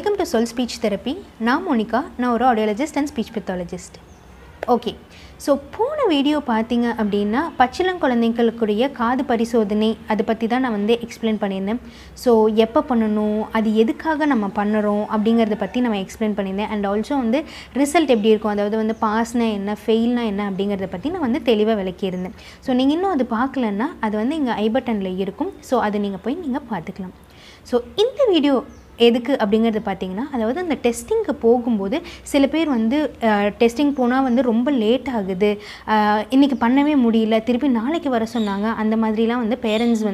Welcome to Soul Speech Therapy. நான் Monica, நான் ஒரு audiologist and speech pathologist. Okay, so போன வீடியோ பார்த்தீங்க அப்படின்னா பச்சிளங்குழந்தைகளுக்குரிய காது பரிசோதனை அதை பற்றி தான் நான் எக்ஸ்பிளைன் பண்ணியிருந்தேன். ஸோ எப்போ பண்ணணும், அது எதுக்காக நம்ம பண்ணுறோம் அப்படிங்கிறத பற்றி நம்ம எக்ஸ்பிளைன் பண்ணியிருந்தேன். அண்ட் ஆல்சோ ரிசல்ட் எப்படி இருக்கும், அதாவது பாஸ்னா என்ன, ஃபெயில்னா என்ன அப்படிங்கிறத பற்றி நான் தெளிவாக விளக்கியிருந்தேன். ஸோ நீங்கள் இன்னும் அது பார்க்கலன்னா அது இங்கே ஐ பட்டனில் இருக்கும். ஸோ அதை நீங்கள் போய் நீங்கள் பார்த்துக்கலாம். ஸோ இந்த வீடியோ எதுக்கு அப்படிங்கிறது பார்த்தீங்கன்னா, அதாவது அந்த டெஸ்டிங்க்கு போகும்போது சில பேர் டெஸ்டிங் போனால் ரொம்ப லேட் ஆகுது, இன்றைக்கி பண்ணவே முடியல, திருப்பி நாளைக்கு வர சொன்னாங்க, அந்த மாதிரிலாம் பேரண்ட்ஸ்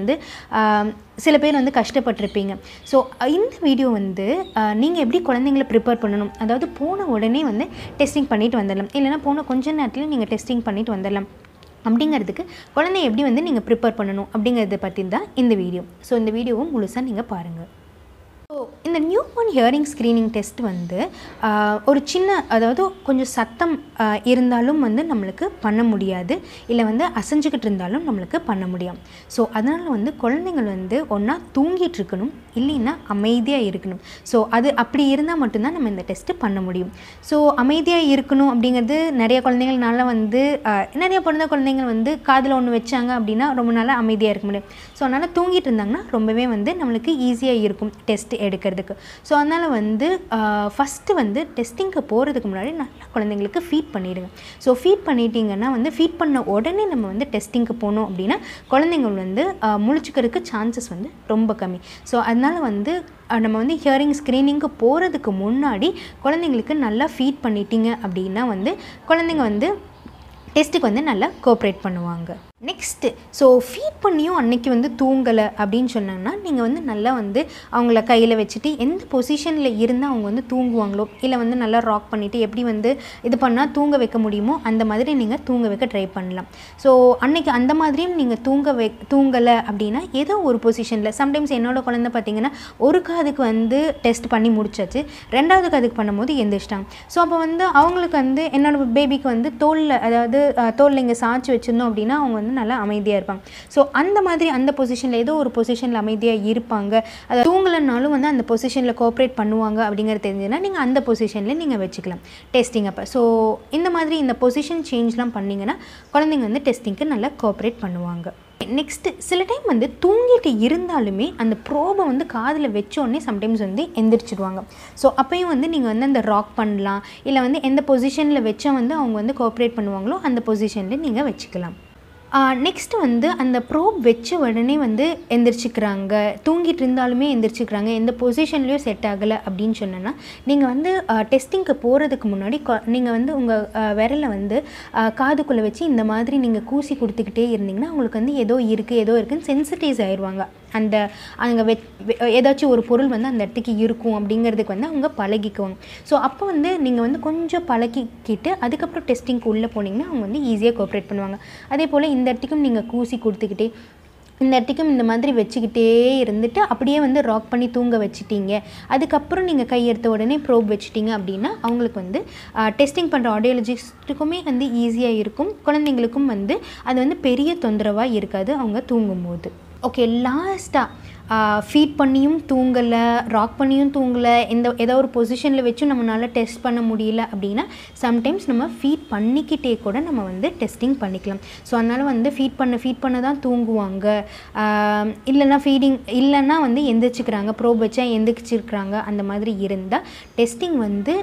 சில பேர் கஷ்டப்பட்டிருப்பீங்க. ஸோ இந்த வீடியோ நீங்கள் எப்படி குழந்தைங்கள ப்ரிப்பேர் பண்ணணும், அதாவது போன உடனே டெஸ்டிங் பண்ணிவிட்டு வந்துடலாம், இல்லைனா போன கொஞ்ச நேரத்தில் நீங்கள் டெஸ்டிங் பண்ணிவிட்டு வந்துடலாம் அப்படிங்கிறதுக்கு குழந்தைய எப்படி நீங்கள் ப்ரிப்பேர் பண்ணணும் அப்படிங்கிறத பற்றி தான் இந்த வீடியோ. ஸோ இந்த வீடியோவும் முழுசாக நீங்கள் பாருங்கள். ஸோ இந்த new born hearing screening test ஒரு சின்ன, அதாவது கொஞ்சம் சத்தம் இருந்தாலும் நம்மளுக்கு பண்ண முடியாது, இல்லை அசைஞ்சிக்கிட்டு இருந்தாலும் நம்மளுக்கு பண்ண முடியும். ஸோ அதனால் குழந்தைங்கள் ஒன்றா தூங்கிட்டு இருக்கணும், இல்லைன்னா அமைதியாக இருக்கணும். ஸோ அது அப்படி இருந்தால் மட்டும்தான் நம்ம இந்த டெஸ்ட்டு பண்ண முடியும். ஸோ அமைதியாக இருக்கணும் அப்படிங்கிறது நிறைய குழந்தைங்கள்னால நிறைய பிறந்த குழந்தைங்கள் காதில் ஒன்று வச்சாங்க அப்படின்னா ரொம்ப நாளாக அமைதியாக இருக்க முடியும். ஸோ அதனால் தூங்கிட்டு இருந்தாங்கன்னா ரொம்பவே நம்மளுக்கு ஈஸியாக இருக்கும் டெஸ்ட் எடுக்கிறதுக்கு. ஸோ அதனால் ஃபஸ்ட்டு டெஸ்டிங்க்கு போகிறதுக்கு முன்னாடி நல்லா குழந்தைங்களுக்கு ஃபீட் பண்ணிவிடுங்க. ஸோ ஃபீட் பண்ணிட்டீங்கன்னா ஃபீட் பண்ண உடனே நம்ம டெஸ்டிங்க்கு போனோம் அப்படின்னா குழந்தைங்கள் முழிச்சுக்கிறதுக்கு சான்சஸ் ரொம்ப கம்மி. ஸோ அதனால் நம்ம ஹியரிங் ஸ்க்ரீனிங்க்கு போகிறதுக்கு முன்னாடி குழந்தைங்களுக்கு நல்லா ஃபீட் பண்ணிட்டீங்க அப்படின்னா குழந்தைங்க டெஸ்ட்டுக்கு நல்லா கோஆப்ரேட் பண்ணுவாங்க. நெக்ஸ்ட்டு, ஸோ ஃபீட் பண்ணியும் அன்றைக்கி தூங்கலை அப்படின்னு சொன்னாங்கன்னா நீங்கள் நல்லா அவங்கள கையில் வச்சுட்டு எந்த பொசிஷனில் இருந்தால் அவங்க தூங்குவாங்களோ, இல்லை நல்லா ராக் பண்ணிவிட்டு எப்படி இது பண்ணால் தூங்க வைக்க முடியுமோ அந்த மாதிரி நீங்கள் தூங்க வைக்க ட்ரை பண்ணலாம். ஸோ அன்றைக்கி அந்த மாதிரியும் நீங்கள் தூங்கலை அப்படின்னா ஏதோ ஒரு பொசிஷனில், சம்டைம்ஸ் என்னோடய குழந்தை பார்த்திங்கன்னா ஒரு காதுக்கு டெஸ்ட் பண்ணி முடிச்சாச்சு, ரெண்டாவது காதுக்கு பண்ணும்போது எந்திரிச்சிட்டாங்க. ஸோ அப்போ அவங்களுக்கு என்னோடய பேபிக்கு தோலில், அதாவது தோலில் இங்கே சாய்ச்சி வச்சுருந்தோம் அப்படின்னா அவங்க நல்லா அமைதியாக இருப்பாங்க. ஸோ அந்த மாதிரி அந்த பொசிஷனில் ஏதோ ஒரு பொசிஷனில் அமைதியாக இருப்பாங்க, அதை தூங்கலைன்னாலும் அந்த பொசிஷனில் கோஆப்ரேட் பண்ணுவாங்க அப்படிங்கிறது தெரிஞ்சுன்னா நீங்கள் அந்த பொசிஷனில் நீங்கள் வச்சுக்கலாம் டெஸ்டிங் அப்போ. ஸோ இந்த மாதிரி இந்த பொசிஷன் சேஞ்ச்லாம் பண்ணிங்கன்னா குழந்தைங்க டெஸ்டிங்க்கு நல்லா கோஆப்ரேட் பண்ணுவாங்க. நெக்ஸ்ட்டு, சில டைம் தூங்கிட்டு இருந்தாலுமே அந்த ப்ரோபை காதில் வச்சோடனே சம்டைம்ஸ் எந்திரிச்சிடுவாங்க. ஸோ அப்போயும் நீங்கள் அந்த ராக் பண்ணலாம், இல்லை எந்த பொசிஷனில் வச்சா அவங்க கோஆப்ரேட் பண்ணுவாங்களோ அந்த பொசிஷனில் நீங்கள் வச்சுக்கலாம். நெக்ஸ்ட்டு அந்த ப்ரோப் வச்ச உடனே எந்திரிச்சிக்கிறாங்க, தூங்கிட்டு இருந்தாலுமே எந்திரிச்சிக்கிறாங்க, எந்த பொசிஷன்லேயும் செட் ஆகலை அப்படின்னு சொன்னோன்னா நீங்கள் டெஸ்டிங்க்கு போகிறதுக்கு முன்னாடி நீங்கள் உங்கள் விரலை காதுக்குள்ளே வச்சு இந்த மாதிரி நீங்கள் கூசி கொடுத்துக்கிட்டே இருந்தீங்கன்னா அவங்களுக்கு ஏதோ இருக்குன்னு சென்சிட்டைஸ் ஆயிடுவாங்க. அங்கே ஏதாச்சும் ஒரு பொருள் அந்த இடத்துக்கு இருக்கும் அப்படிங்கிறதுக்கு அவங்க பழகிக்குவாங்க. ஸோ அப்போ நீங்கள் கொஞ்சம் பழகிக்கிட்டு அதுக்கப்புறம் டெஸ்டிங்க்கு உள்ளே போனீங்கன்னா அவங்க ஈஸியாக கோஆப்ரேட் பண்ணுவாங்க. அதே போல் இந்த இடத்துக்கும் நீங்கள் கூசி கொடுத்துக்கிட்டே, இந்த இடத்துக்கும் இந்த மாதிரி வச்சுக்கிட்டே இருந்துட்டு அப்படியே ராக் பண்ணி தூங்க வச்சுட்டீங்க, அதுக்கப்புறம் நீங்கள் கை எடுத்த உடனே ப்ரோப் வச்சுட்டீங்க அப்படின்னா அவங்களுக்கு டெஸ்டிங் பண்ணுற ஆடியாலஜிஸ்ட்டுக்குமே ஈஸியாக இருக்கும், குழந்தைங்களுக்கும் அது பெரிய தொந்தரவாக இருக்காது அவங்க தூங்கும்போது. ஓகே, லாஸ்ட்டாக ஃபீட் பண்ணியும் தூங்கலை, ராக் பண்ணியும் தூங்கலை, ஏதோ ஒரு பொசிஷனில் வச்சும் நம்மளால் டெஸ்ட் பண்ண முடியல அப்படின்னா சம்டைம்ஸ் நம்ம ஃபீட் பண்ணிக்கிட்டே கூட நம்ம டெஸ்டிங் பண்ணிக்கலாம். ஸோ அதனால் ஃபீட் பண்ண தான் தூங்குவாங்க, இல்லைன்னா ஃபீடிங் இல்லைன்னா எந்திரிச்சிக்கிறாங்க, ப்ரோப் வச்சா எந்திரிச்சிருக்கிறாங்க, அந்த மாதிரி இருந்தால் டெஸ்டிங்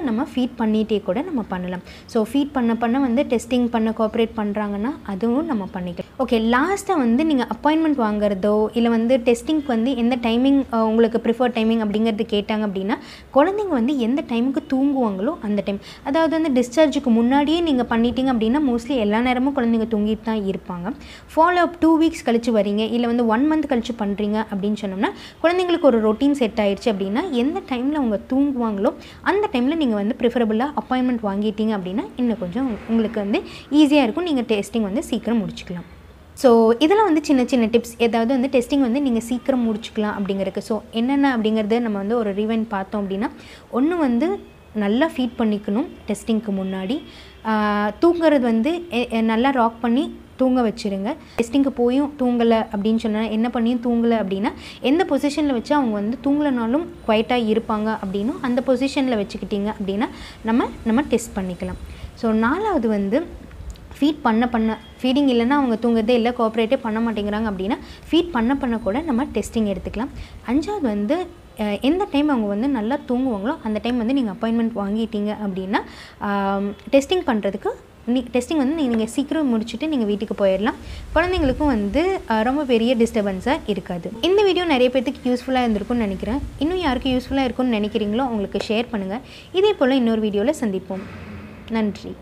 நம்ம ஃபீட் பண்ணிகிட்டே கூட நம்ம பண்ணலாம். ஸோ ஃபீட் பண்ண டெஸ்டிங் பண்ண கோஆப்ரேட் பண்ணுறாங்கன்னா அதுவும் நம்ம பண்ணிக்கலாம். ஓகே, லாஸ்ட்டாக நீங்கள் அப்பாயின்மெண்ட் வாங்குறதோ இல்லை டெஸ்டிங்க்கு எந்த டைமிங் உங்களுக்கு ப்ரிஃபர் டைமிங் அப்படிங்கிறது கேட்டாங்க அப்படின்னா குழந்தைங்க எந்த டைமுக்கு தூங்குவாங்களோ அந்த டைம், அதாவது டிஸ்சார்ஜுக்கு முன்னாடியே நீங்கள் பண்ணிட்டீங்க அப்படின்னா மோஸ்ட்லி எல்லா நேரமும் குழந்தைங்க தூங்கிட்டு தான் இருப்பாங்க. ஃபாலோ அப் 2 வீக்ஸ் கழிச்சு வரீங்க, இல்லை 1 மந்த் கழிச்சு பண்ணுறீங்க அப்படின்னு சொன்னோம்னா குழந்தைங்களுக்கு ஒரு ரொட்டீன் செட் ஆயிடுச்சு அப்படின்னா எந்த டைமில் அவங்க தூங்குவாங்களோ அந்த டைமில் நீங்கள் ப்ரிஃபரபுளாக அப்பாயின்மெண்ட் வாங்கிட்டீங்க அப்படின்னா இன்னும் கொஞ்சம் உங்களுக்கு ஈஸியாக இருக்கும், நீங்கள் டெஸ்டிங் சீக்கிரம் முடிச்சுக்கலாம். ஸோ இதெல்லாம் சின்ன சின்ன டிப்ஸ், ஏதாவது டெஸ்டிங் நீங்கள் சீக்கிரம் முடிச்சுக்கலாம் அப்படிங்கிறதுக்கு. ஸோ என்னென்ன அப்படிங்கிறது நம்ம ஒரு ரிவைண்ட் பார்த்தோம் அப்படின்னா, ஒன்று நல்லா ஃபீட் பண்ணிக்கணும் டெஸ்டிங்க்கு முன்னாடி, தூங்குறது நல்லா ராக் பண்ணி தூங்க வச்சுருங்க. டெஸ்டிங்க்கு போயும் தூங்கலை அப்படின்னு சொன்னால், என்ன பண்ணியும் தூங்கலை அப்படின்னா, எந்த பொசிஷனில் வச்சு அவங்க வந்து தூங்கலைனாலும் குவைட்டாக இருப்பாங்க அப்படின்னும் அந்த பொசிஷனில் வச்சுக்கிட்டிங்க அப்படின்னா நம்ம டெஸ்ட் பண்ணிக்கலாம். ஸோ 4வது வந்து ஃபீடிங் இல்லைன்னா அவங்க தூங்குறதே இல்லை, கோஆப்ரேட்டே பண்ண மாட்டேங்கிறாங்க அப்படின்னா ஃபீட் பண்ண கூட நம்ம டெஸ்டிங் எடுத்துக்கலாம். 5வது வந்து எந்த டைம் அவங்க வந்து நல்லா தூங்குவாங்களோ அந்த டைம் வந்து நீங்கள் அப்பாயின்மெண்ட் வாங்கிட்டீங்க அப்படின்னா டெஸ்டிங் பண்ணுறதுக்கு டெஸ்டிங் வந்து நீங்கள் சீக்கிரம் முடிச்சுட்டு நீங்கள் வீட்டுக்கு போயிடலாம். குழந்தைங்களுக்கும் வந்து ரொம்ப பெரிய டிஸ்டர்பன்ஸாக இருக்காது. இந்த வீடியோ நிறைய பேருக்கு யூஸ்ஃபுல்லாக இருந்திருக்கும்னு நினைக்கிறேன். இன்னும் யாருக்கு யூஸ்ஃபுல்லாக இருக்கும்னு நினைக்கிறீங்களோ அவங்களுக்கு ஷேர் பண்ணுங்கள். இதே போல் இன்னொரு வீடியோவில் சந்திப்போம். நன்றி.